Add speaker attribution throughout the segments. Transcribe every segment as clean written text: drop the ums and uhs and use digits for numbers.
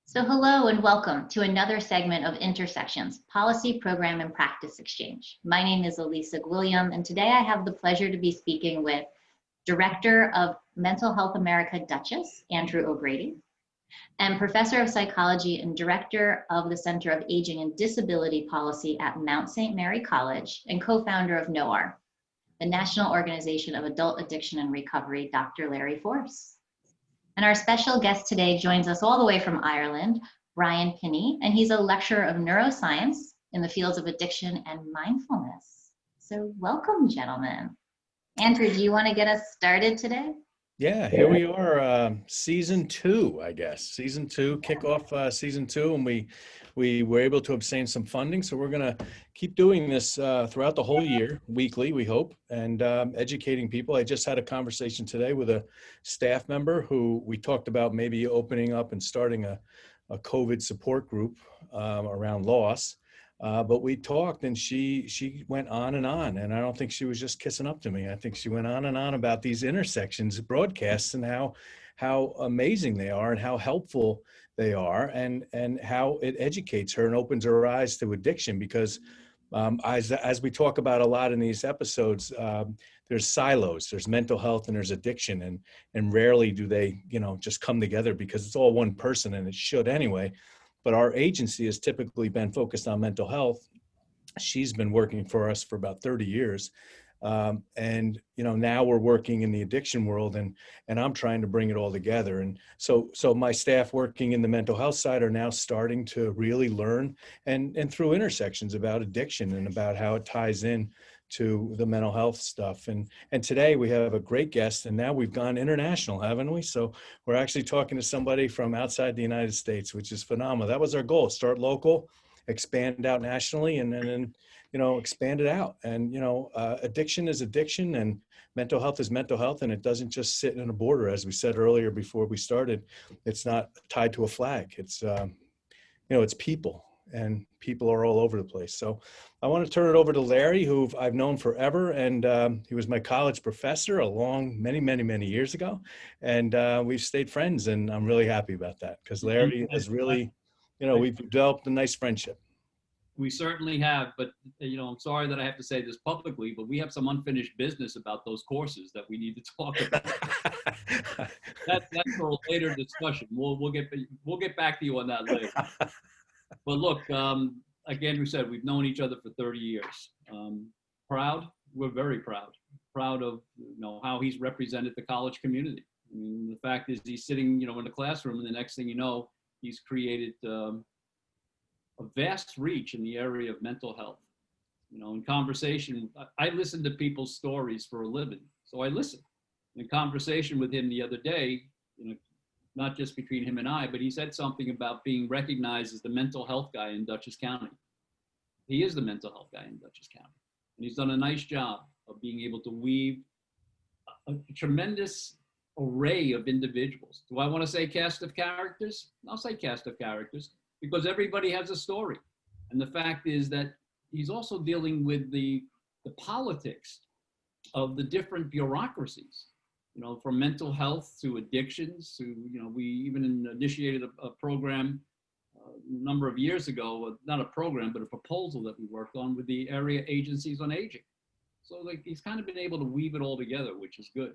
Speaker 1: So hello and welcome to another segment of Intersections, Policy, Program, and Practice Exchange. My name is Elisa Gwilliam, and today I have the pleasure to be speaking with Director of Mental Health America Dutchess, Andrew O'Grady, and Professor of Psychology and Director of the Center of Aging and Disability Policy at Mount St. Mary College and co-founder of NOAR, the National Organization of Adult Addiction and Recovery, Dr. Larry Force. And our special guest today joins us all the way from Ireland, Brian Pinney, and he's a lecturer of neuroscience in the fields of addiction and mindfulness. So welcome, gentlemen. Andrew, do you want to get us started today?
Speaker 2: Yeah, here we are, season 2, I guess. Season 2, kickoff season 2, and we were able to obtain some funding, so we're going to keep doing this throughout the whole year, weekly, we hope, and educating people. I just had a conversation today with a staff member who we talked about maybe opening up and starting a COVID support group around loss. But we talked and she went on, and I don't think she was just kissing up to me. I think she went on and on about these intersections broadcasts and how amazing they are and how helpful they are and how it educates her and opens her eyes to addiction because as we talk about a lot in these episodes, there's silos, there's mental health and there's addiction, and rarely do they, just come together because it's all one person, and it should anyway. But our agency has typically been focused on mental health. She's been working for us for about 30 years. And now we're working in the addiction world, and I'm trying to bring it all together. And so my staff working in the mental health side are now starting to really learn and through intersections about addiction and about how it ties in to the mental health stuff. And today we have a great guest, and now we've gone international, haven't we? So we're actually talking to somebody from outside the United States, which is phenomenal. That was our goal: start local, expand out nationally, and then expand it out. And addiction is addiction, and mental health is mental health, and it doesn't just sit in a border. As we said earlier before we started, it's not tied to a flag. It's it's people, and people are all over the place. So I want to turn it over to Larry, who I've known forever, and he was my college professor many years ago, and we've stayed friends, and I'm really happy about that because Larry has really, we've developed a nice friendship.
Speaker 3: We certainly have, but I'm sorry that I have to say this publicly, but we have some unfinished business about those courses that we need to talk about. That's for a later discussion. We'll get back to you on that later. But look, again, we said we've known each other for 30 years. Proud, we're very proud of how he's represented the college community. I mean, the fact is he's sitting in the classroom, and the next thing you know, he's created a vast reach in the area of mental health. In conversation, I listen to people's stories for a living, so I listen. In conversation with him the other day, not just between him and I, but he said something about being recognized as the mental health guy in Dutchess County. He is the mental health guy in Dutchess County, and he's done a nice job of being able to weave a tremendous array of individuals. Do I want to say cast of characters? I'll say cast of characters, because everybody has a story. And the fact is that he's also dealing with the politics of the different bureaucracies, from mental health to addictions to, we even initiated a program a number of years ago, not a program, but a proposal that we worked on with the area agencies on aging. So he's kind of been able to weave it all together, which is good.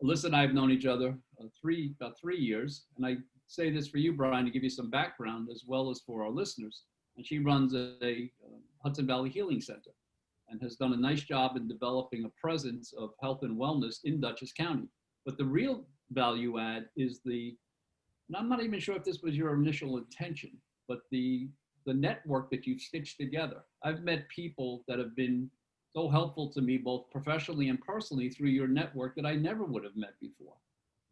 Speaker 3: Alyssa and I have known each other about 3 years, and I say this for you, Brian, to give you some background as well as for our listeners. And she runs a Hudson Valley Healing Center and has done a nice job in developing a presence of health and wellness in Dutchess County. But the real value add is and I'm not even sure if this was your initial intention, but the network that you've stitched together. I've met people that have been so helpful to me, both professionally and personally, through your network that I never would have met before.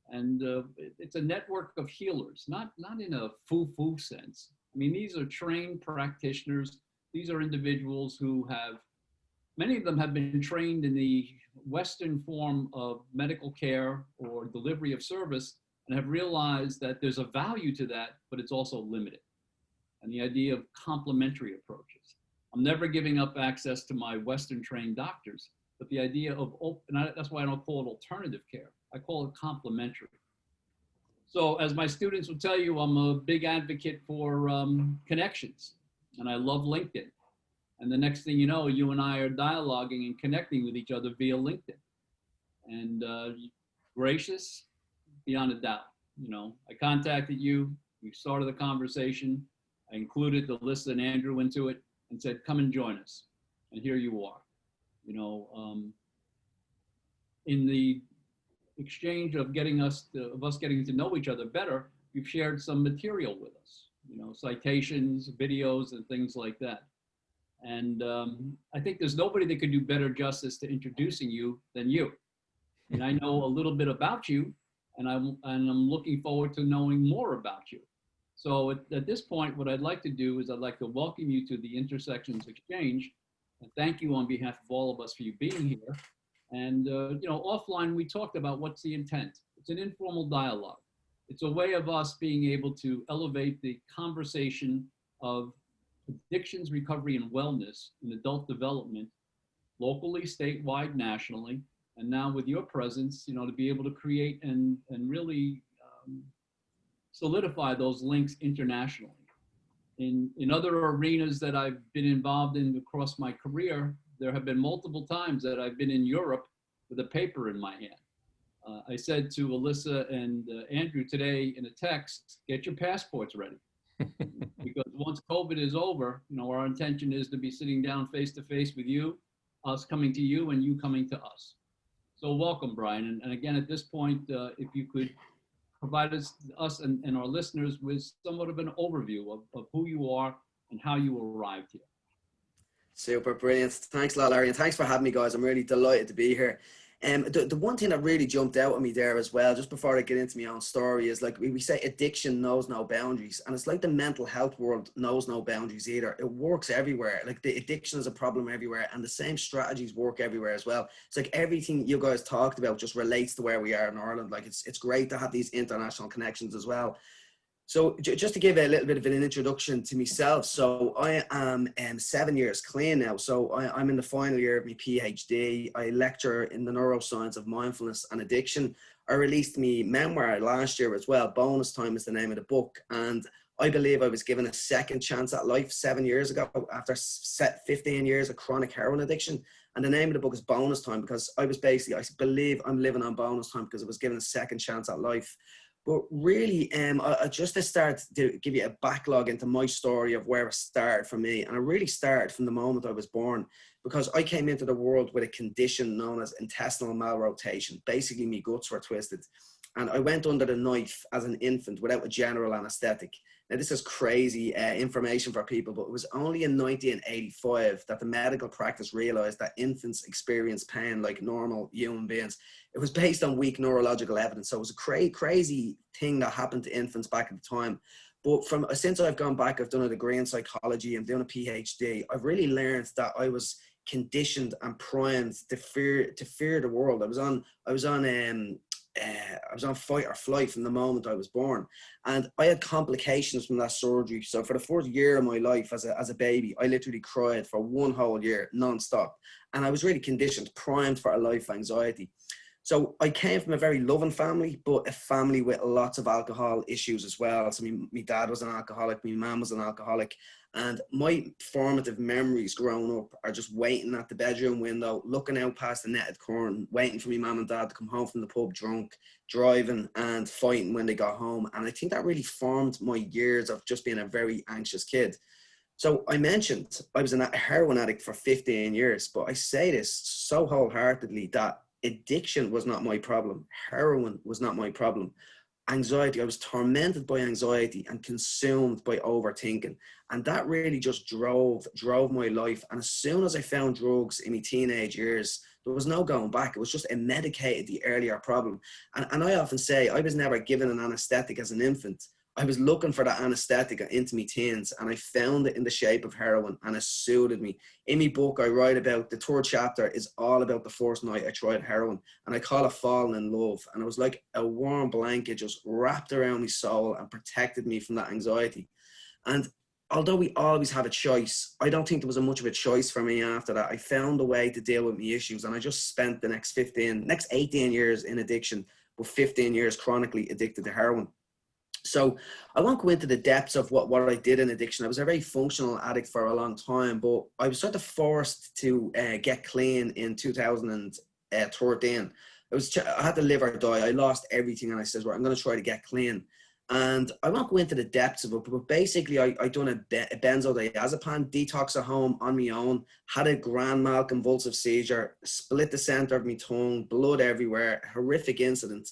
Speaker 3: And it's a network of healers, not in a foo-foo sense. I mean, these are trained practitioners. These are individuals who many of them have been trained in the Western form of medical care or delivery of service, and have realized that there's a value to that, but it's also limited. And the idea of complementary approaches. I'm never giving up access to my Western trained doctors, but the idea of, that's why I don't call it alternative care. I call it complementary. So as my students will tell you, I'm a big advocate for connections, and I love LinkedIn. And the next thing you know, you and I are dialoguing and connecting with each other via LinkedIn. And gracious, beyond a doubt. You know, I contacted you, we started the conversation, I included Alyssa and Andrew into it and said, come and join us. And here you are. You know, in the exchange of us getting to know each other better, you've shared some material with us, you know, citations, videos, and things like that. And I think there's nobody that could do better justice to introducing you than you. And I know a little bit about you, and I'm looking forward to knowing more about you. So at this point, what I'd like to do is I'd like to welcome you to the Intersections Exchange, and thank you on behalf of all of us for you being here. And you know, offline we talked about what's the intent. It's an informal dialogue. It's a way of us being able to elevate the conversation of addictions, recovery, and wellness in adult development, locally, statewide, nationally, and now with your presence, you know, to be able to create and really solidify those links internationally. In other arenas that I've been involved in across my career, there have been multiple times that I've been in Europe with a paper in my hand. I said to Alyssa and Andrew today in a text, get your passports ready. Because once COVID is over, you know, our intention is to be sitting down face to face with you, us coming to you, and you coming to us. So welcome, Brian. And again, at this point, if you could provide us and our listeners with somewhat of an overview of who you are and how you arrived here.
Speaker 4: Super, brilliant. Thanks a lot, Larry, and thanks for having me, guys. I'm really delighted to be here. The one thing that really jumped out at me there as well, just before I get into my own story, is like we say addiction knows no boundaries. And it's like the mental health world knows no boundaries either. It works everywhere. Like the addiction is a problem everywhere, and the same strategies work everywhere as well. It's like everything you guys talked about just relates to where we are in Ireland. Like it's great to have these international connections as well. So just to give a little bit of an introduction to myself. So I am 7 years clean now. So I'm in the final year of my PhD. I lecture in the neuroscience of mindfulness and addiction. I released my memoir last year as well. Bonus Time is the name of the book. And I believe I was given a second chance at life 7 years ago after 15 years of chronic heroin addiction. And the name of the book is Bonus Time because I believe I'm living on bonus time because I was given a second chance at life. But really, just to start to give you a backlog into my story of where it started for me. And it really started from the moment I was born because I came into the world with a condition known as intestinal malrotation. Basically, my guts were twisted. And I went under the knife as an infant without a general anesthetic. Now, this is crazy information for people, but it was only in 1985 that the medical practice realized that infants experience pain like normal human beings. It was based on weak neurological evidence. So it was a crazy thing that happened to infants back at the time. But since I've gone back, I've done a degree in psychology, I'm doing a PhD. I've really learned that I was conditioned and primed to fear the world. I was on fight or flight from the moment I was born, and I had complications from that surgery. So for the first year of my life as a baby, I literally cried for one whole year non-stop, and I was really conditioned, primed for a life of anxiety. So I came from a very loving family, but a family with lots of alcohol issues as well. So my dad was an alcoholic, my mom was an alcoholic. And my formative memories growing up are just waiting at the bedroom window, looking out past the netted curtain, waiting for my mum and dad to come home from the pub drunk, driving and fighting when they got home. And I think that really formed my years of just being a very anxious kid. So I mentioned I was a heroin addict for 15 years, but I say this so wholeheartedly that addiction was not my problem. Heroin was not my problem. Anxiety, I was tormented by anxiety and consumed by overthinking. And that really just drove my life. And as soon as I found drugs in my teenage years, there was no going back. It was just, it medicated the earlier problem. And I often say I was never given an anesthetic as an infant. I was looking for that anesthetic into my teens, and I found it in the shape of heroin, and it suited me. In my book, I write about the third chapter is all about the first night I tried heroin, and I call it falling in love. And it was like a warm blanket just wrapped around my soul and protected me from that anxiety. And although we always have a choice, I don't think there was much of a choice for me after that. I found a way to deal with my issues, and I just spent the next 18 years in addiction, but 15 years chronically addicted to heroin. So I won't go into the depths of what I did in addiction. I was a very functional addict for a long time, but I was sort of forced to get clean in 2013. I had to live or die. I lost everything, and I said, well, I'm going to try to get clean. And I won't go into the depths of it, but basically I done a benzodiazepine detox at home on my own, had a grand mal convulsive seizure, split the center of my tongue, blood everywhere, horrific incident.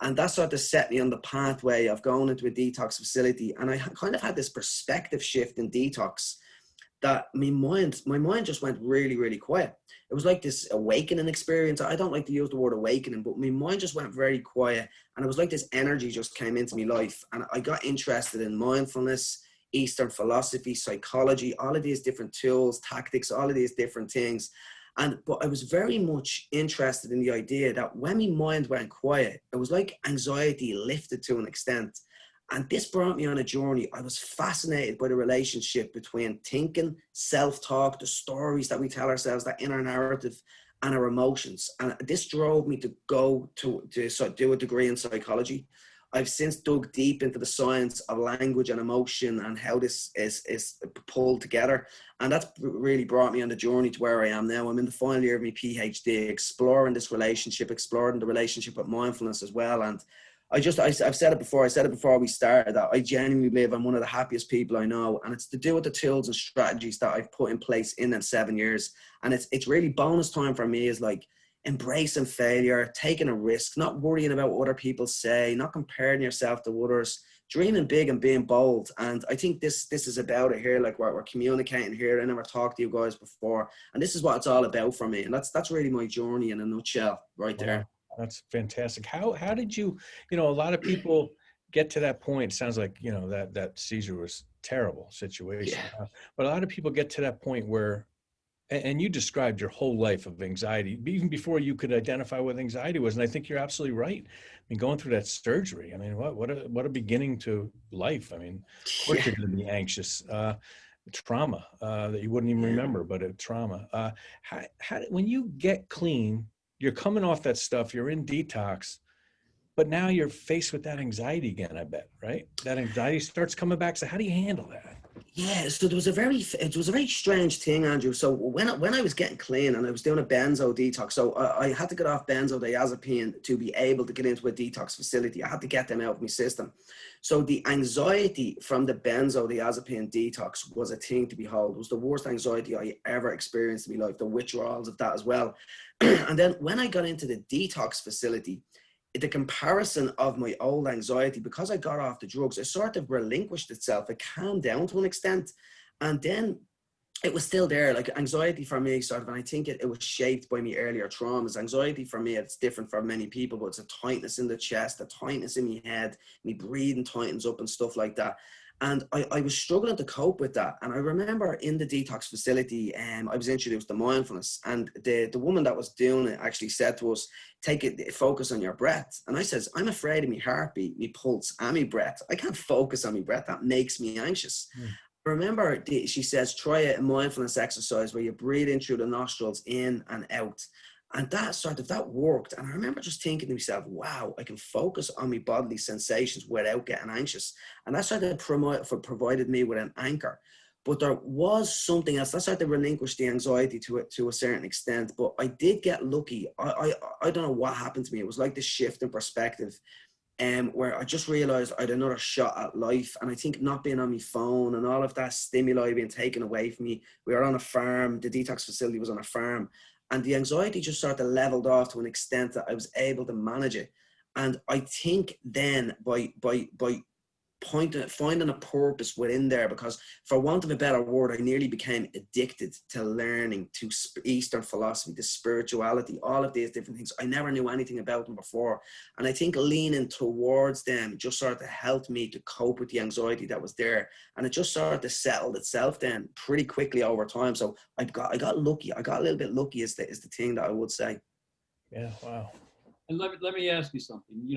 Speaker 4: And that sort of set me on the pathway of going into a detox facility. And I kind of had this perspective shift in detox that my mind just went really, really quiet. It was like this awakening experience. I don't like to use the word awakening, but my mind just went very quiet. And it was like this energy just came into my life. And I got interested in mindfulness, Eastern philosophy, psychology, all of these different tools, tactics, all of these different things. But I was very much interested in the idea that when my mind went quiet, it was like anxiety lifted to an extent. And this brought me on a journey. I was fascinated by the relationship between thinking, self-talk, the stories that we tell ourselves, that inner narrative, and our emotions. And this drove me to go to do a degree in psychology. I've since dug deep into the science of language and emotion and how this is pulled together. And that's really brought me on the journey to where I am now. I'm in the final year of my PhD, exploring this relationship, exploring the relationship with mindfulness as well. And I've said it before we started, that I genuinely believe I'm one of the happiest people I know. And it's to do with the tools and strategies that I've put in place in 7 years. And it's really bonus time for me is like embracing failure, taking a risk, not worrying about what other people say, not comparing yourself to others, dreaming big and being bold. And I think this is about it here. Like we're communicating here. I never talked to you guys before. And this is what it's all about for me. And that's really my journey in a nutshell right there.
Speaker 2: Wow, that's fantastic. How did you, a lot of people get to that point. It sounds like, that seizure was a terrible situation.
Speaker 4: Yeah.
Speaker 2: But a lot of people get to that point where, and you described your whole life of anxiety, even before you could identify what anxiety was. And I think you're absolutely right. I mean, going through that surgery, I mean, what a beginning to life. I mean, of course you're going to be anxious. Trauma that you wouldn't even remember, but a trauma. When you get clean, you're coming off that stuff, you're in detox, but now you're faced with that anxiety again, I bet, right? That anxiety starts coming back. So how do you handle that?
Speaker 4: Yeah, so it was a very strange thing, Andrew. So when I was getting clean and I was doing a benzo detox, so I had to get off benzodiazepine to be able to get into a detox facility. I had to get them out of my system. So the anxiety from the benzodiazepine detox was a thing to behold. It was the worst anxiety I ever experienced in my life, the withdrawals of that as well. And then when I got into the detox facility, the comparison of my old anxiety, because I got off the drugs, it sort of relinquished itself. It calmed down to an extent. And then it was still there. Like anxiety for me sort of, and I think it was shaped by my earlier traumas. Anxiety for me, it's different for many people, but it's a tightness in the chest, a tightness in my head, my breathing tightens up and stuff like that. And I was struggling to cope with that. And I remember in the detox facility, I was introduced to mindfulness. And the woman that was doing it actually said to us, focus on your breath. And I says, I'm afraid of my heartbeat, my pulse, and my breath. I can't focus on my breath. That makes me anxious. I remember she says, try a mindfulness exercise where you breathe in through the nostrils, in and out. And that worked. And I remember just thinking to myself, wow, I can focus on my bodily sensations without getting anxious. And that sort of provided me with an anchor. But there was something else. That sort of relinquished the anxiety to a certain extent. But I did get lucky. I don't know what happened to me. It was like this shift in perspective. Where I just realized I had another shot at life. And I think not being on my phone and all of that stimuli being taken away from me. We were on a farm. The detox facility was on a farm. And the anxiety just sort of leveled off to an extent that I was able to manage it. And I think then by finding a purpose within there, because for want of a better word, I nearly became addicted to learning, to Eastern philosophy, to spirituality, all of these different things. I never knew anything about them before. And I think leaning towards them just sort of helped me to cope with the anxiety that was there. And it just sort of settled itself then pretty quickly over time. So I got lucky. I got a little bit lucky is the thing that I would say.
Speaker 2: Yeah, wow.
Speaker 3: And let me ask you something.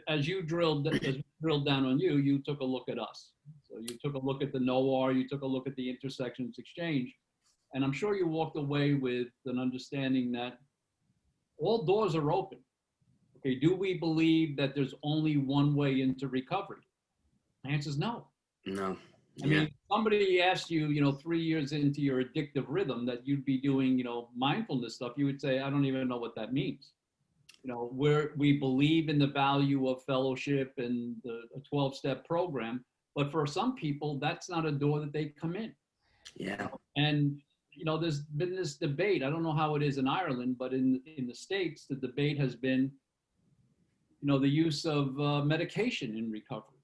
Speaker 3: As you drilled down on you took a look at us. So you took a look at the NOR, you took a look at the intersections exchange, and I'm sure you walked away with an understanding that all doors are open. Okay, do we believe that there's only one way into recovery? The answer is no.
Speaker 4: No.
Speaker 3: I mean, somebody asked you, 3 years into your addictive rhythm that you'd be doing, mindfulness stuff, you would say, I don't even know what that means. We believe in the value of fellowship and a 12-step program, but for some people, that's not a door that they come in.
Speaker 4: Yeah.
Speaker 3: And, there's been this debate. I don't know how it is in Ireland, but in the States, the debate has been, the use of medication in recovery.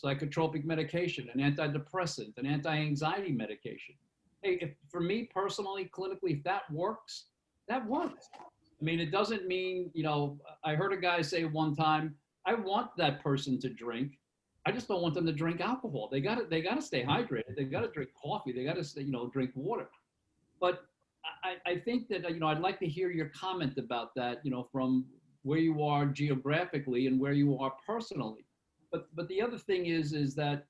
Speaker 3: Psychotropic medication, an antidepressant, an anti-anxiety medication. Hey, for me personally, clinically, if that works, that works. I mean, it doesn't mean, I heard a guy say one time, I want that person to drink. I just don't want them to drink alcohol. They gotta stay hydrated. They gotta drink coffee. They gotta stay, drink water. But I think that, I'd like to hear your comment about that, from where you are geographically and where you are personally. But the other thing is that,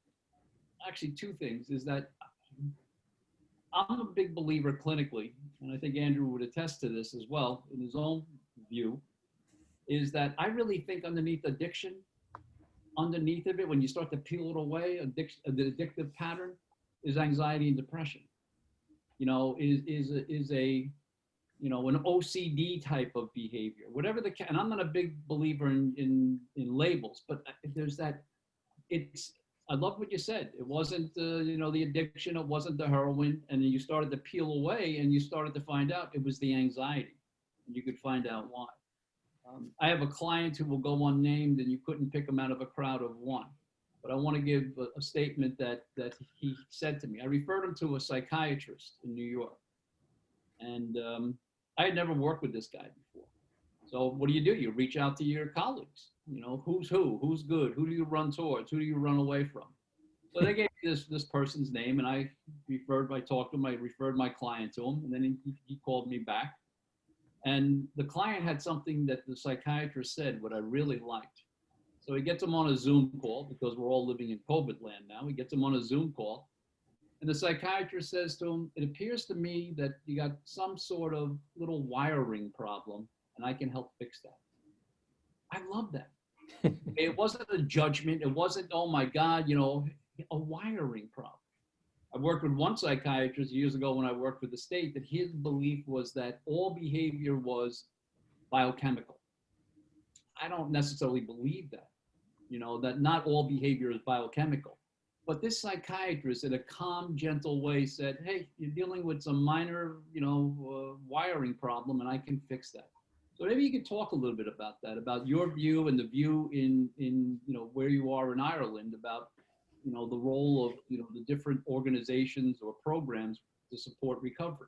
Speaker 3: actually two things, is that I'm a big believer clinically, and I think Andrew would attest to this as well in his own view, is that I really think underneath addiction, underneath of it, when you start to peel it away, the addictive pattern is anxiety and depression. Is an OCD type of behavior, whatever and I'm not a big believer in labels, but there's that, I love what you said. It wasn't, the addiction, it wasn't the heroin, and then you started to peel away and you started to find out it was the anxiety, and you could find out why. I have a client who will go unnamed, and you couldn't pick him out of a crowd of one, but I want to give a statement that he said to me. I referred him to a psychiatrist in New York, and I had never worked with this guy before. So what do? You reach out to your colleagues. Who's good? Who do you run towards? Who do you run away from? So they gave me this person's name, and I talked to him, I referred my client to him, and then he called me back. And the client had something that the psychiatrist said, what I really liked. So he gets him on a Zoom call, because we're all living in COVID land now. He gets him on a Zoom call. And the psychiatrist says to him, it appears to me that you got some sort of little wiring problem, and I can help fix that. I love that. It wasn't a judgment. It wasn't, oh my God, a wiring problem. I worked with one psychiatrist years ago when I worked for the state, that his belief was that all behavior was biochemical. I don't necessarily believe that, that not all behavior is biochemical. But this psychiatrist, in a calm, gentle way, said, hey, you're dealing with some minor, wiring problem, and I can fix that. So maybe you could talk a little bit about that, about your view and the view in where you are in Ireland, about, the role of, the different organizations or programs to support recovery.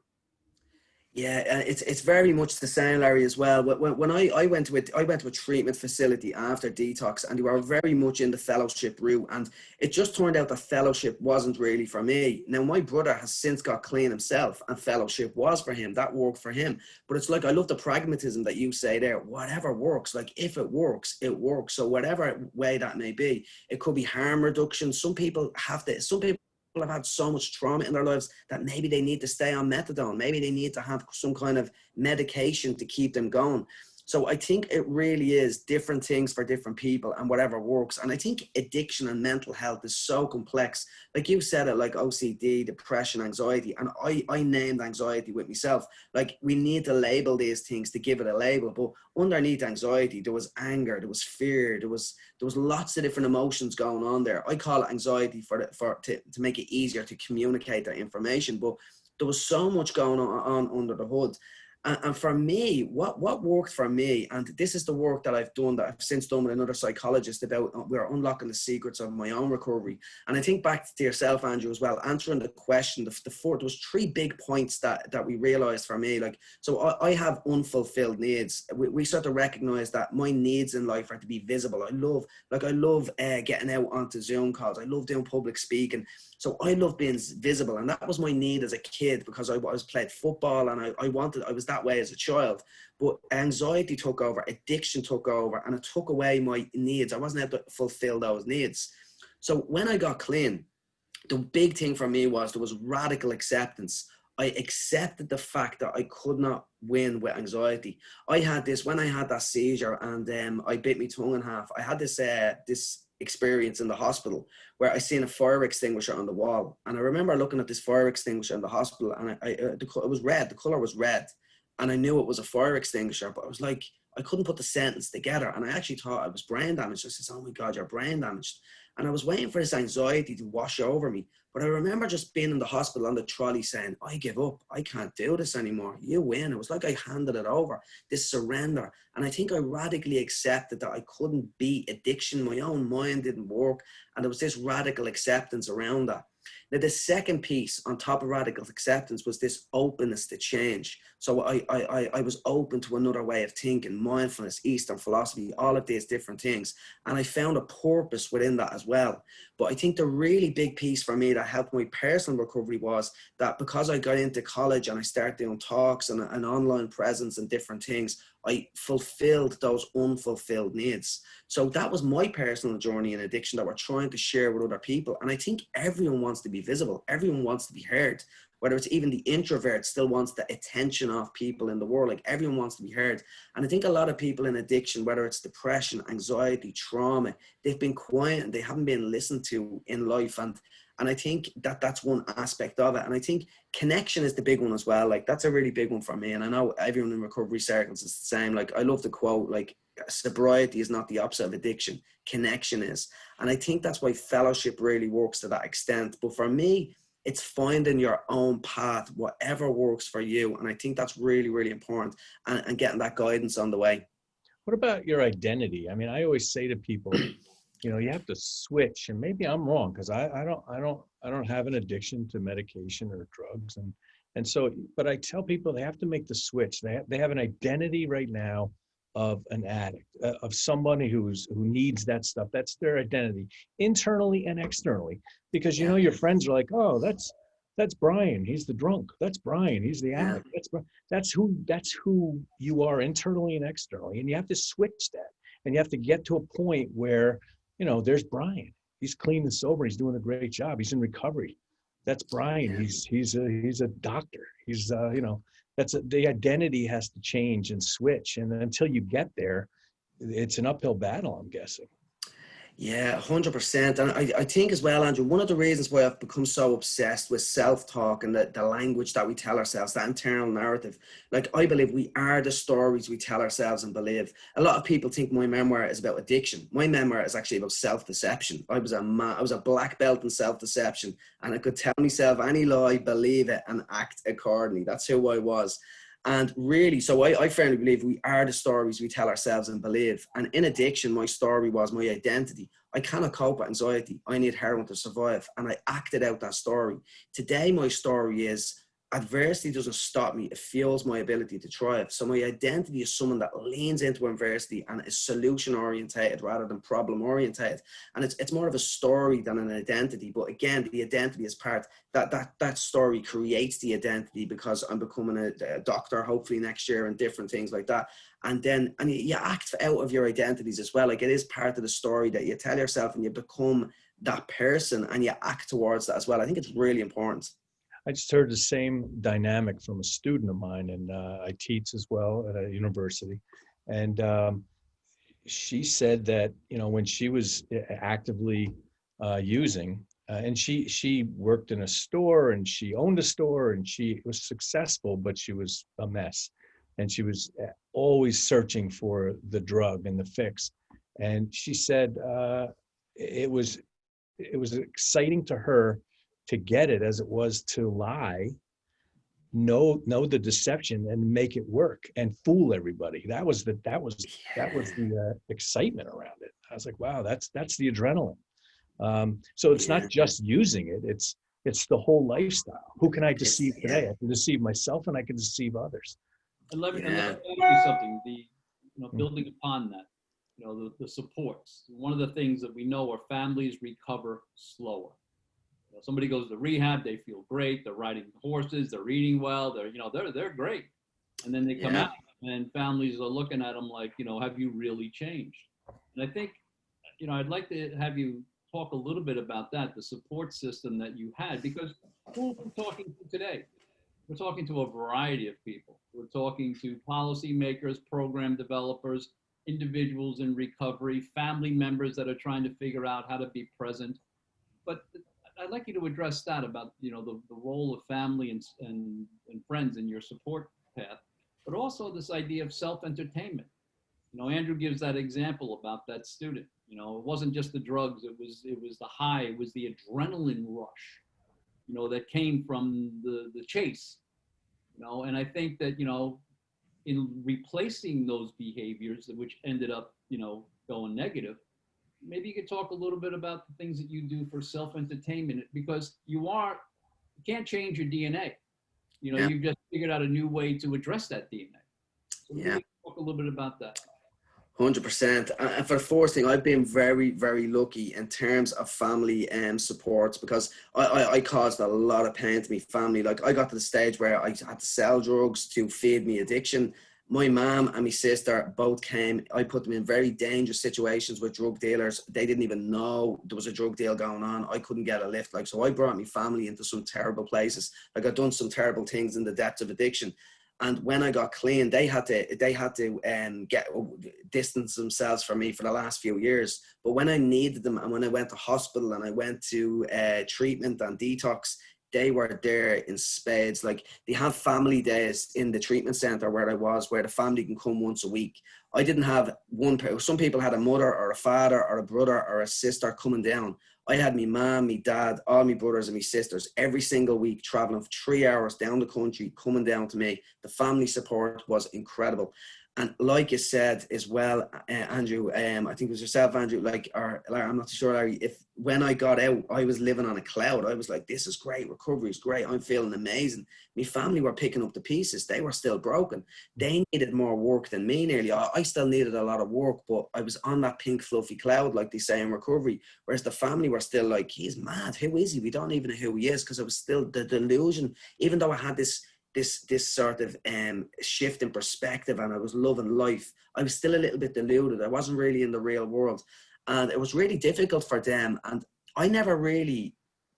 Speaker 4: Yeah, it's very much the same, Larry, as well. When I went to a treatment facility after detox, and they were very much in the fellowship route, and it just turned out that fellowship wasn't really for me. Now, my brother has since got clean himself, and fellowship was for him. That worked for him. But it's like, I love the pragmatism that you say there. Whatever works, like if it works, it works. So whatever way that may be, it could be harm reduction. Some people have had so much trauma in their lives that maybe they need to stay on methadone. Maybe they need to have some kind of medication to keep them going. So I think it really is different things for different people and whatever works. And I think addiction and mental health is so complex. Like you said it, like OCD, depression, anxiety. And I named anxiety with myself. Like, we need to label these things to give it a label. But underneath anxiety, there was anger, there was fear, there was lots of different emotions going on there. I call it anxiety to make it easier to communicate that information. But there was so much going on under the hood. And for me, what worked for me, and this is the work that I've since done with another psychologist, about we're unlocking the secrets of my own recovery. And I think back to yourself, Andrew, as well, answering the question, there was 3 big points that we realized for me. Like, so I have unfulfilled needs. We sort of recognize that my needs in life are to be visible. I love getting out onto Zoom calls. I love doing public speaking. So I love being visible, and that was my need as a kid, because I was played football, and I was that way as a child. But anxiety took over, addiction took over, and it took away my needs. I wasn't able to fulfill those needs. So when I got clean, the big thing for me was there was radical acceptance I accepted the fact that I could not win with anxiety. I had this, when I had that seizure and I bit my tongue in half, I had this experience in the hospital where I seen a fire extinguisher on the wall. And I remember looking at this fire extinguisher in the hospital, and it was red, the color was red. And I knew it was a fire extinguisher, but I was like, I couldn't put the sentence together. And I actually thought I was brain damaged. I said, oh my God, you're brain damaged. And I was waiting for this anxiety to wash over me. But I remember just being in the hospital on the trolley saying, I give up. I can't do this anymore. You win. It was like I handed it over, this surrender. And I think I radically accepted that I couldn't beat addiction. My own mind didn't work. And there was this radical acceptance around that. Now, the second piece on top of radical acceptance was this openness to change. So I was open to another way of thinking, mindfulness, Eastern philosophy, all of these different things. And I found a purpose within that as well. But I think the really big piece for me that helped my personal recovery was that because I got into college and I started doing talks and an online presence and different things, I fulfilled those unfulfilled needs. So that was my personal journey in addiction that we're trying to share with other people. And I think everyone wants to be visible. Everyone wants to be heard. Whether it's even the introvert still wants the attention of people in the world. Like everyone wants to be heard. And I think a lot of people in addiction, whether it's depression, anxiety, trauma, they've been quiet and they haven't been listened to in life. And I think that that's one aspect of it. And I think connection is the big one as well. Like that's a really big one for me. And I know everyone in recovery circles is the same. Like I love the quote, like sobriety is not the opposite of addiction. Connection is. And I think that's why fellowship really works to that extent. But for me, it's finding your own path, whatever works for you. And I think that's really, really important and getting that guidance on the way.
Speaker 2: What about your identity? I mean, I always say to people, you know, you have to switch, and maybe I'm wrong because I don't have an addiction to medication or drugs, and so, but I tell people they have to make the switch. They have an identity right now of an addict, of somebody who needs that stuff. That's their identity, internally and externally, because you know your friends are like, oh, that's Brian, he's the drunk. That's Brian, he's the addict. That's who you are internally and externally, and you have to switch that, and you have to get to a point where, you know, there's Brian. He's clean and sober. He's doing a great job. He's in recovery. That's Brian. He's a doctor. He's you know, the identity has to change and switch. And until you get there, it's an uphill battle, I'm guessing.
Speaker 4: Yeah, 100%. And I think as well, Andrew, one of the reasons why I've become so obsessed with self-talk and the language that we tell ourselves, that internal narrative, like I believe we are the stories we tell ourselves and believe. A lot of people think my memoir is about addiction. My memoir is actually about self-deception. I was a black belt in self-deception, and I could tell myself any lie, believe it, and act accordingly. That's who I was. And really, so I firmly believe we are the stories we tell ourselves and believe. And in addiction, my story was my identity. I cannot cope with anxiety. I need heroin to survive. And I acted out that story. Today, my story is adversity doesn't stop me. It fuels my ability to thrive. So my identity is someone that leans into adversity and is solution orientated rather than problem orientated. And it's more of a story than an identity. But again, the identity is part that story creates the identity, because I'm becoming a doctor hopefully next year and different things like that. And you act out of your identities as well. Like it is part of the story that you tell yourself, and you become that person and you act towards that as well. I think it's really important.
Speaker 2: I just heard the same dynamic from a student of mine, and I teach as well at a university. And she said that, you know, when she was actively using, and she worked in a store and she owned a store and she was successful, but she was a mess. And she was always searching for the drug and the fix. And she said it was exciting to her to get it as it was to lie, know the deception and make it work and fool everybody. That was the excitement around it. I was like, wow, that's the adrenaline. So it's not just using it; it's the whole lifestyle. Who can I deceive today? I can deceive myself and I can deceive others.
Speaker 3: And let me ask you something. Building upon that, the supports. One of the things that we know are families recover slower. Somebody goes to rehab, they feel great, they're riding horses, they're eating well, they're great. And then they come out and families are looking at them like, have you really changed? And I think, I'd like to have you talk a little bit about that, the support system that you had, because who are we talking to today? We're talking to a variety of people. We're talking to policymakers, program developers, individuals in recovery, family members that are trying to figure out how to be present. But I'd like you to address that about, you know, the role of family and friends in your support path, but also this idea of self-entertainment. You know, Andrew gives that example about that student. You know, it wasn't just the drugs, it was the high, it was the adrenaline rush, you know, that came from the chase. You know, and I think that, you know, in replacing those behaviors, which ended up, you know, going negative, maybe you could talk a little bit about the things that you do for self-entertainment, because you can't change your DNA. You know,
Speaker 4: Yeah.
Speaker 3: you've just figured out a new way to address that DNA. So maybe
Speaker 4: Yeah.
Speaker 3: you can talk a little bit about that.
Speaker 4: 100%. And for the first thing, I've been very, very lucky in terms of family supports, because I caused a lot of pain to my family. Like, I got to the stage where I had to sell drugs to feed me addiction. My mom and my sister both came. I put them in very dangerous situations with drug dealers. They didn't even know there was a drug deal going on. I couldn't get a lift. Like, so I brought my family into some terrible places. Like, I've done some terrible things in the depths of addiction. And when I got clean, they had to get distance themselves from me for the last few years. But when I needed them, and when I went to hospital and I went to treatment and detox, they were there in spades. Like, they had family days in the treatment center where I was, where the family can come once a week. I didn't have one. Some people had a mother or a father or a brother or a sister coming down. I had my mom, my dad, all my brothers and my sisters every single week traveling for 3 hours down the country, coming down to me. The family support was incredible. And like you said as well, Andrew, I think it was yourself, Andrew, or I'm not sure, Larry, if when I got out, I was living on a cloud. I was like, this is great. Recovery is great. I'm feeling amazing. My family were picking up the pieces. They were still broken. They needed more work than me nearly. I still needed a lot of work, but I was on that pink fluffy cloud, like they say in recovery, whereas the family were still like, he's mad. Who is he? We don't even know who he is, because it was still the delusion, even though I had this sort of shift in perspective and I was loving life, I was still a little bit deluded. I wasn't really in the real world, and it was really difficult for them. And I never really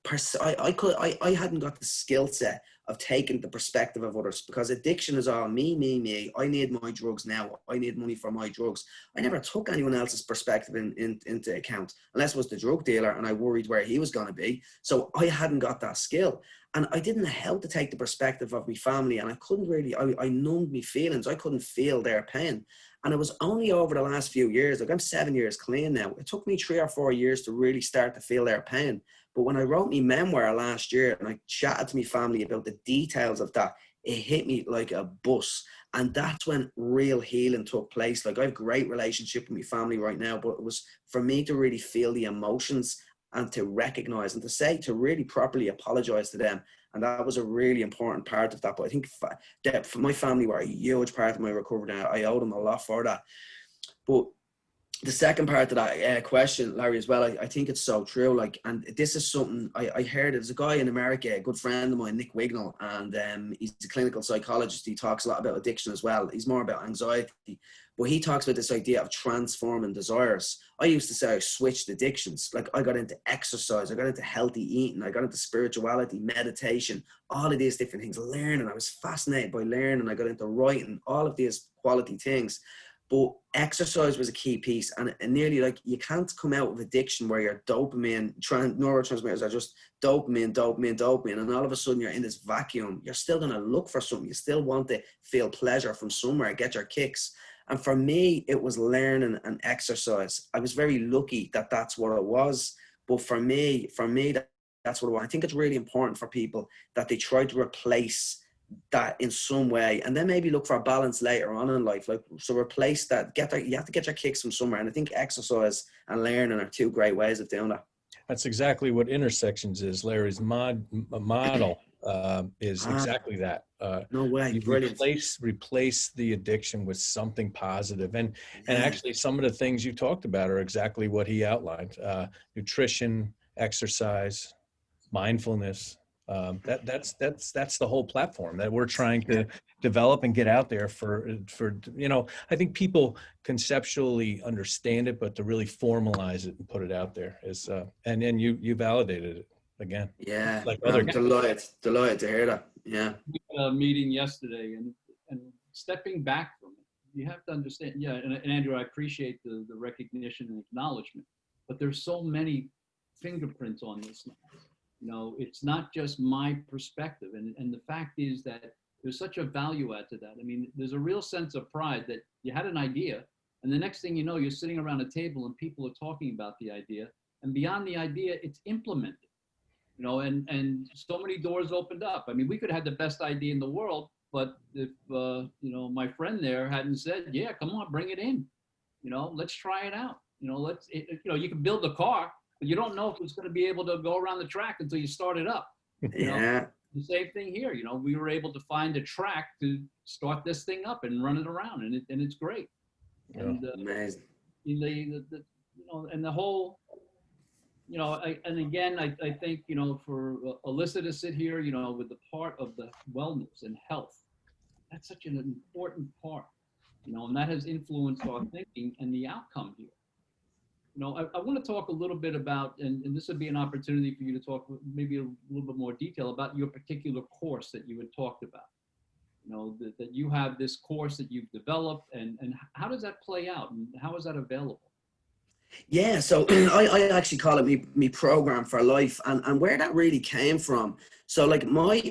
Speaker 4: I hadn't got the skill set of taking the perspective of others, because addiction is all me. I need my drugs now. I need money for my drugs. I never took anyone else's perspective into account, unless it was the drug dealer and I worried where he was going to be. So I hadn't got that skill. And I didn't know how to take the perspective of my family, and I couldn't really, I numbed my feelings. I couldn't feel their pain. And it was only over the last few years, like I'm 7 years clean now. It took me 3 or 4 years to really start to feel their pain. But when I wrote my memoir last year and I chatted to my family about the details of that, it hit me like a bus. And that's when real healing took place. Like, I have a great relationship with my family right now, but it was for me to really feel the emotions and to recognize and to say, to really properly apologize to them. And that was a really important part of that. But I think that for my family were a huge part of my recovery now. I owe them a lot for that. But the second part of that question, Larry, as well, I think it's so true. Like, and this is something I heard. There's a guy in America, a good friend of mine, Nick Wignall, and he's a clinical psychologist. He talks a lot about addiction as well. He's more about anxiety, but he talks about this idea of transforming desires. I used to say I switched addictions. Like, I got into exercise, I got into healthy eating, I got into spirituality, meditation, all of these different things, learning. I was fascinated by learning. I got into writing, all of these quality things. But exercise was a key piece, and nearly like you can't come out of addiction where your dopamine, neurotransmitters are just dopamine, and all of a sudden you're in this vacuum. You're still going to look for something. You still want to feel pleasure from somewhere, get your kicks. And for me, it was learning and exercise. I was very lucky that that's what it was. But for me, that's what it was. I think it's really important for people that they try to replace that in some way, and then maybe look for a balance later on in life. Like, so replace that. You have to get your kicks from somewhere, and I think exercise and learning are 2 great ways of doing that.
Speaker 2: That's exactly what Intersections is. Larry's model is exactly that.
Speaker 4: No way,
Speaker 2: You
Speaker 4: brilliant.
Speaker 2: replace the addiction with something positive, and actually some of the things you talked about are exactly what he outlined: nutrition, exercise, mindfulness. That's the whole platform that we're trying to develop and get out there for I think people conceptually understand it, but to really formalize it and put it out there is and you validated it again.
Speaker 4: Yeah,
Speaker 2: Like
Speaker 4: I'm
Speaker 2: other
Speaker 4: delighted to hear that. Yeah.
Speaker 3: We a meeting yesterday, and stepping back from it, you have to understand. Yeah, and Andrew, I appreciate the recognition and acknowledgement, but there's so many fingerprints on this now. You know, it's not just my perspective, and the fact is that there's such a value add to that. I mean, there's a real sense of pride that you had an idea, and the next thing you know, you're sitting around a table and people are talking about the idea, and beyond the idea, it's implemented. You know, and so many doors opened up. I mean, we could have the best idea in the world, but if you know, my friend there hadn't said, "Yeah, come on, bring it in," you know, let's try it out. You know, you know, you can build a car, but you don't know if it's going to be able to go around the track until you start it up. You know,
Speaker 4: Yeah.
Speaker 3: the same thing here. You know, we were able to find a track to start this thing up and run it around, and it's great.
Speaker 2: Yeah.
Speaker 3: And
Speaker 4: Amazing.
Speaker 3: you know, and the whole, you know, and again, I think, you know, for Alyssa to sit here, you know, with the part of the wellness and health, that's such an important part, you know, and that has influenced our thinking and the outcome here. You know, I want to talk a little bit about, and this would be an opportunity for you to talk maybe a little bit more detail about your particular course that you had talked about. You know, that you have this course that you've developed, and how does that play out, and how is that available?
Speaker 4: Yeah, so I actually call it me program for life, and where that really came from. So like my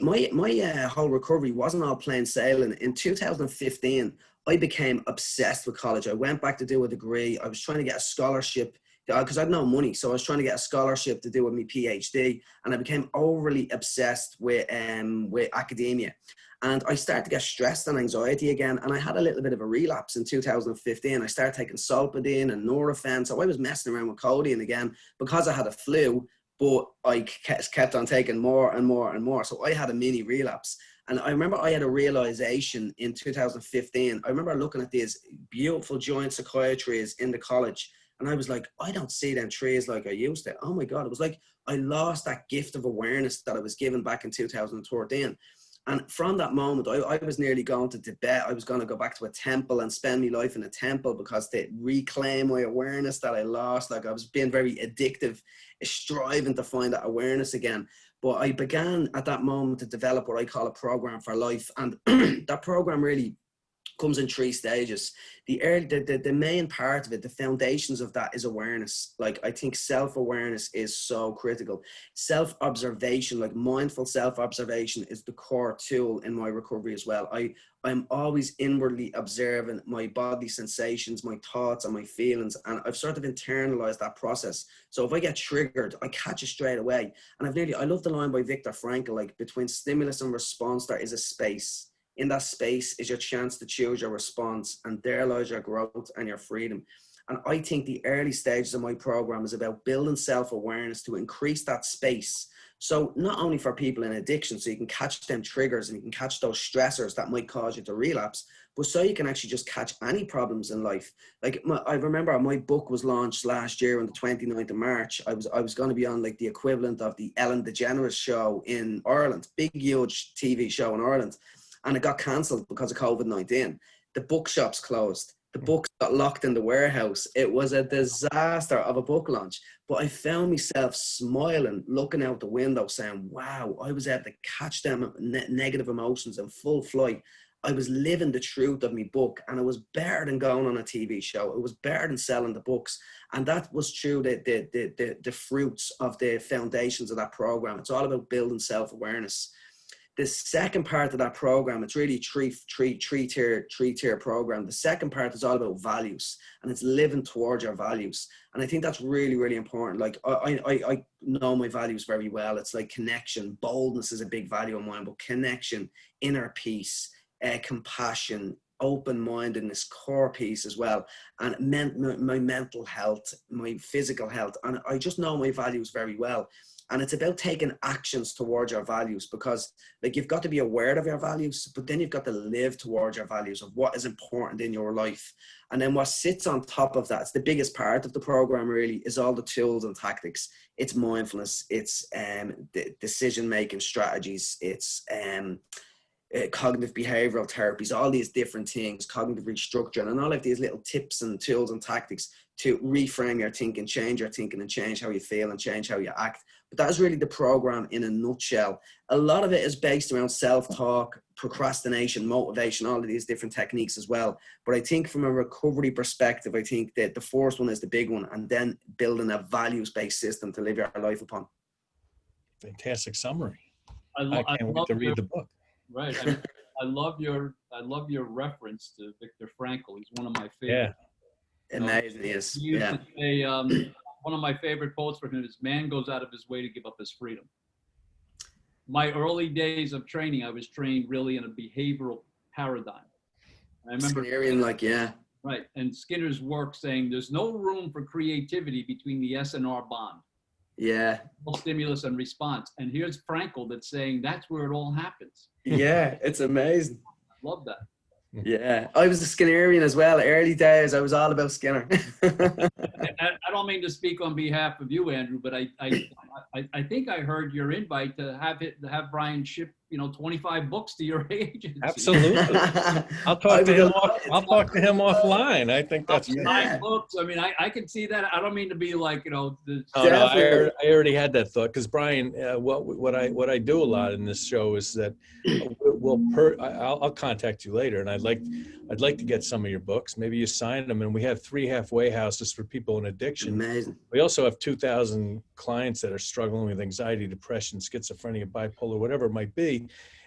Speaker 4: whole recovery wasn't all plain sailing. In 2015, I became obsessed with college. I went back to do a degree. I was trying to get a scholarship because I had no money, so I was trying to get a scholarship to do with my PhD, and I became overly obsessed with academia. And I started to get stressed and anxiety again. And I had a little bit of a relapse in 2015. I started taking Solpadeine and Nurofen. So I was messing around with codeine again because I had a flu, but I kept on taking more and more and more. So I had a mini relapse. And I remember I had a realization in 2015. I remember looking at these beautiful joint psychiatries in the college. And I was like, I don't see them trees like I used to. Oh my God. It was like I lost that gift of awareness that I was given back in 2013. And from that moment, I was nearly going to Tibet. I was going to go back to a temple and spend my life in a temple because to reclaim my awareness that I lost. Like I was being very addictive, striving to find that awareness again. But I began at that moment to develop what I call a program for life. And that program really comes in 3 stages. The main part of it, the foundations of that is awareness. Like I think self-awareness is so critical. Self-observation, like mindful self-observation is the core tool in my recovery as well. I'm always inwardly observing my body sensations, my thoughts and my feelings. And I've sort of internalized that process. So if I get triggered, I catch it straight away. And I love the line by Viktor Frankl, like between stimulus and response, there is a space. In that space is your chance to choose your response, and there lies your growth and your freedom. And I think the early stages of my program is about building self-awareness to increase that space. So not only for people in addiction, so you can catch them triggers and you can catch those stressors that might cause you to relapse, but so you can actually just catch any problems in life. Like I remember my book was launched last year on the 29th of March. I was going to be on like the equivalent of the Ellen DeGeneres show in Ireland, big, huge TV show in Ireland. And it got cancelled because of COVID-19. The bookshops closed. The books got locked in the warehouse. It was a disaster of a book launch. But I found myself smiling, looking out the window saying, wow, I was able to catch them negative emotions in full flight. I was living the truth of my book, and it was better than going on a TV show. It was better than selling the books. And that was through the fruits of the foundations of that program. It's all about building self-awareness. The second part of that program, it's really three-tier program. The second part is all about values, and it's living towards your values. And I think that's really, really important. Like I know my values very well. It's like connection. Boldness is a big value of mine, but connection, inner peace, compassion, open-mindedness, core peace as well, and my mental health, my physical health. And I just know my values very well. And it's about taking actions towards your values, because like you've got to be aware of your values, but then you've got to live towards your values of what is important in your life. And then what sits on top of that, it's the biggest part of the program really, is all the tools and tactics. It's mindfulness, it's decision-making strategies, it's cognitive behavioral therapies, all these different things, cognitive restructuring, and all of these little tips and tools and tactics to reframe your thinking, change your thinking, and change how you feel and change how you act. But that is really the program in a nutshell. A lot of it is based around self-talk, procrastination, motivation, all of these different techniques as well. But I think from a recovery perspective, I think that the first one is the big one, and then building a values-based system to live your life upon.
Speaker 2: Fantastic summary.
Speaker 3: I
Speaker 2: can't wait to read the book.
Speaker 3: Right. I love your reference to Viktor Frankl. He's one of my favorite.
Speaker 4: Yeah. Amazing, yes.
Speaker 3: He used to say, one of my favorite quotes from him is, "Man goes out of his way to give up his freedom." My early days of training, I was trained really in a behavioral paradigm. I remember
Speaker 4: Skinnerian,
Speaker 3: right, and Skinner's work saying there's no room for creativity between the S and R bond.
Speaker 4: Yeah.
Speaker 3: Stimulus and response. And here's Frankl that's saying that's where it all happens.
Speaker 4: Yeah, it's amazing.
Speaker 3: I love that.
Speaker 4: Yeah, I was a Skinnerian as well. Early days, I was all about Skinner.
Speaker 3: I don't mean to speak on behalf of you, Andrew, but I think I heard your invite to have Brian ship 25 books to your agency.
Speaker 2: Absolutely. I'll talk to him offline. I think that's
Speaker 3: 9 books. I mean, I can see that. I don't mean to be like
Speaker 2: No, I already had that thought, because Brian, what I do a lot in this show is that I'll contact you later, and I'd like to get some of your books. Maybe you sign them, and we have 3 halfway houses for people in addiction.
Speaker 4: Amazing.
Speaker 2: We also have 2,000 clients that are struggling with anxiety, depression, schizophrenia, bipolar, whatever it might be.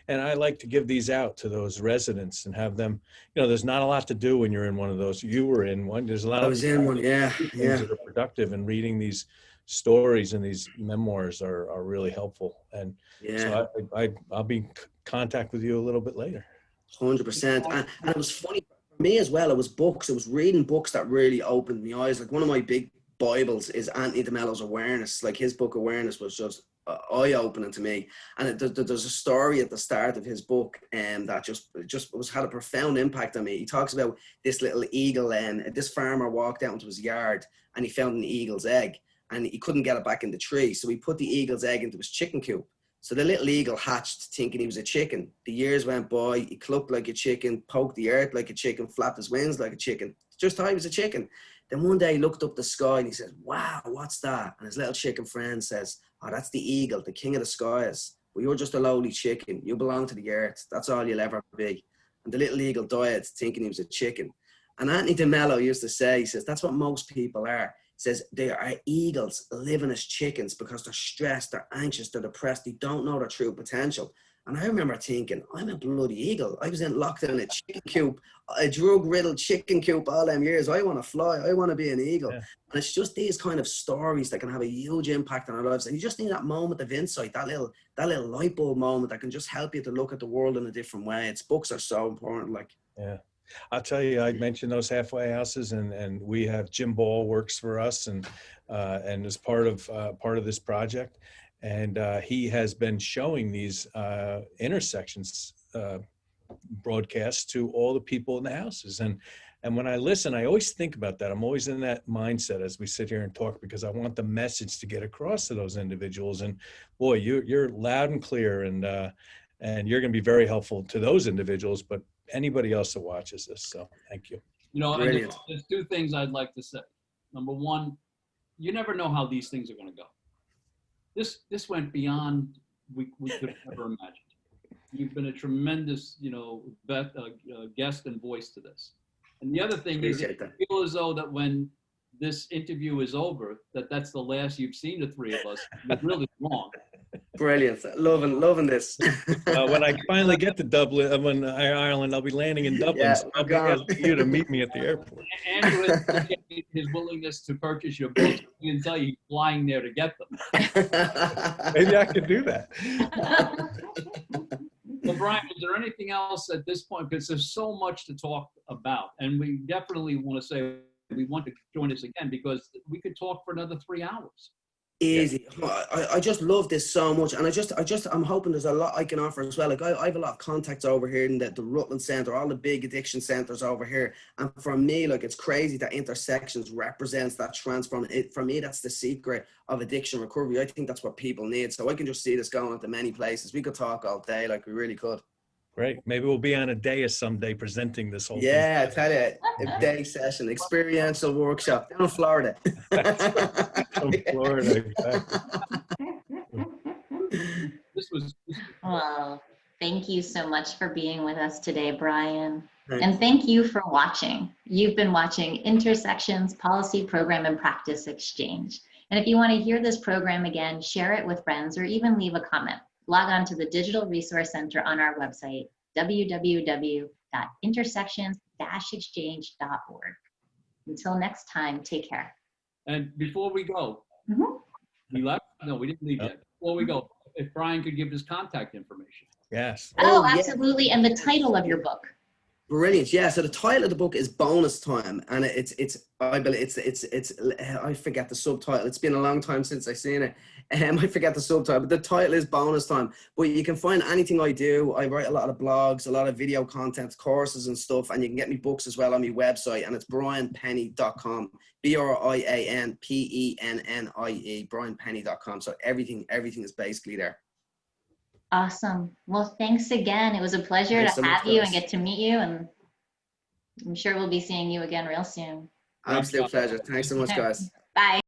Speaker 2: And I like to give these out to those residents and have them, there's not a lot to do when you're in one of those. You were in one. There's a lot
Speaker 4: I was in one, yeah.
Speaker 2: That are productive, and reading these stories and these memoirs are really helpful. And so I'll be in contact with you a little bit later.
Speaker 4: 100%. And it was funny for me as well. It was books. It was reading books that really opened my eyes. Like, one of my big Bibles is Anthony DeMello's Awareness. Like, his book Awareness was just eye-opening to me. And there's a story at the start of his book that just had a profound impact on me. He talks about this little eagle, and this farmer walked out into his yard and he found an eagle's egg, and he couldn't get it back in the tree. So he put the eagle's egg into his chicken coop. So the little eagle hatched thinking he was a chicken. The years went by, he clucked like a chicken, poked the earth like a chicken, flapped his wings like a chicken. Just thought he was a chicken. Then one day he looked up the sky and he says, "Wow, what's that?" And his little chicken friend says, "Oh, that's the eagle, the king of the skies. But you're just a lowly chicken. You belong to the earth. That's all you'll ever be." And the little eagle died thinking he was a chicken. And Anthony DeMello used to say, he says, that's what most people are. He says they are eagles living as chickens because they're stressed, they're anxious, they're depressed, they don't know their true potential. And I remember thinking, I'm a bloody eagle. I was locked in a chicken coop, a drug-riddled chicken coop all them years. I want to fly. I want to be an eagle. Yeah. And it's just these kind of stories that can have a huge impact on our lives. And you just need that moment of insight, that little light bulb moment that can just help you to look at the world in a different way. Its books are so important.
Speaker 2: Yeah. I'll tell you, I mentioned those halfway houses, and we have Jim Ball works for us and is part of this project. And he has been showing these intersections broadcasts to all the people in the houses. And when I listen, I always think about that. I'm always in that mindset as we sit here and talk, because I want the message to get across to those individuals. And boy, you're loud and clear, and you're going to be very helpful to those individuals, but anybody else that watches this. So thank you.
Speaker 3: There's 2 things I'd like to say. Number one, you never know how these things are going to go. This went beyond we could have ever imagined. You've been a tremendous, guest and voice to this. And the other thing is, I feel as though that when this interview is over, that's the last you've seen the 3 of us. It's really long.
Speaker 4: Brilliant. Loving this.
Speaker 2: When I finally get to Dublin, Ireland, I'll be landing in Dublin.
Speaker 4: Yeah,
Speaker 2: so I'll be asking you to meet me at the airport.
Speaker 3: Andrew has his willingness to purchase your books. You can tell you he's flying there to get them.
Speaker 2: Maybe I could do that.
Speaker 3: Well, Brian, is there anything else at this point? Because there's so much to talk about. And we definitely want to say we want to join us again, because we could talk for another 3 hours.
Speaker 4: Easy. I just love this so much, and I'm hoping there's a lot I can offer as well. Like, I have a lot of contacts over here in the Rutland Centre, all the big addiction centres over here, and for me, it's crazy that Intersections represents that transform. For me, that's the secret of addiction recovery. I think that's what people need. So I can just see this going into many places. We could talk all day, we really could.
Speaker 2: Great. Maybe we'll be on a dais someday presenting this whole
Speaker 4: Yeah, I tell you, a day session, experiential workshop down in Florida.
Speaker 2: thing. From Florida. Exactly.
Speaker 3: This was
Speaker 1: Well, thank you so much for being with us today, Brian.
Speaker 4: Thanks.
Speaker 1: And thank you for watching. You've been watching Intersections Policy Program and Practice Exchange. And if you want to hear this program again, share it with friends or even leave a comment. Log on to the Digital Resource Center on our website, www.intersections-exchange.org. Until next time, take care.
Speaker 3: and before we go,
Speaker 1: Mhm.
Speaker 3: we left? No, we didn't leave yet. Before we go, if Brian could give his contact information.
Speaker 2: Yes.
Speaker 1: Oh,
Speaker 4: yeah.
Speaker 1: absolutely. And the title of your book.
Speaker 4: Brilliant. Yeah. So the title of the book is Bonus Time, and I believe it's I forget the subtitle. It's been a long time since I've seen it. I forget the subtitle, but the title is Bonus Time. But you can find anything I do. I write a lot of blogs, a lot of video content, courses and stuff, and you can get me books as well on my website, and it's brianpennie.com. BrianPennie, brianpennie.com. So everything is basically there.
Speaker 1: Awesome. Well, thanks again. It was a pleasure
Speaker 4: Thanks
Speaker 1: to
Speaker 4: so much,
Speaker 1: have you and
Speaker 4: guys.
Speaker 1: get to meet you. And I'm sure we'll be seeing you again real soon.
Speaker 4: Absolute pleasure. Thanks so much, guys.
Speaker 1: Bye.